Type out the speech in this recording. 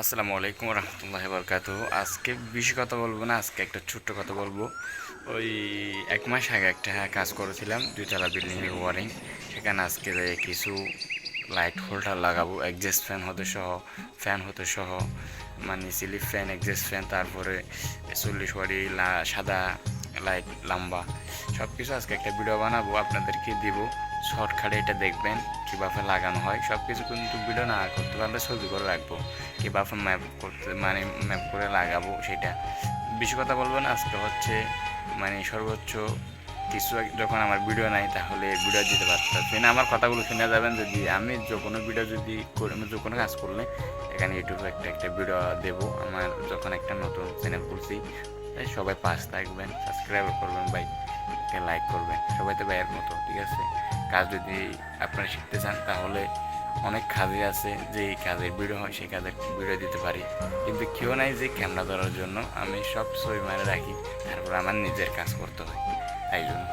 আসসালামু আলাইকুম রহমতুল্লাহি বরকাতুহু। আজকে বেশি কথা বলবো না, আজকে একটা ছোট্ট কথা বলবো। ওই 1 মাস আগে একটা কাজ করেছিলাম, 2 তলা বিল্ডিংয়ের ওয়ারিং। সেখানে আজকে কিছু লাইট হোল্ডার লাগাবো, এক্সজস্ট ফ্যান হতে সহ, মানে সিলিং ফ্যান, এক্সজস্ট ফ্যান, তারপরে 40 ওয়ারি সাদা লাইট লম্বা, সব কিছু আজকে একটা ভিডিও বানাবো, আপনাদেরকে দিব। শর্টকাটে এটা দেখবেন কীভাবে লাগানো হয়। সব কিছু কিন্তু ভিডিও না করতে পারলে ছবি করে রাখবো, কীভাবে ম্যাপ করতে, মানে ম্যাপ করে লাগাবো সেটা। বেশি কথা বলবো না, আজকে হচ্ছে মানে সর্বোচ্চ কিছু যখন আমার ভিডিও নাই তাহলে ভিডিও দিতে পারতেছি না। আমার কথাগুলো শুনে যাবেন, যদি আমি যে কোনো ভিডিও যদি আমি যে কোনো কাজ করলে এখানে ইউটিউবে একটা একটা ভিডিও দেবো। আমার যখন একটা নতুন চ্যানেল খুলছি, তাই সবাই পাশ থাকবেন, সাবস্ক্রাইব করবেন ভাই, লাইক করবেন, সবাই তো ভাইয়ের মতো, ঠিক আছে? কাজ যদি আপনারা শিখতে চান তাহলে অনেক কাজে আছে, যে এই কাজের ভিডিও হয় সেই কাজের ভিডিও দিতে পারি, কিন্তু কেউ নাই যে ক্যামেরা ধরার জন্য। আমি সব ছবি মারে রাখি, তারপর আমার নিজের কাজ করতে হয়, তাই জন্য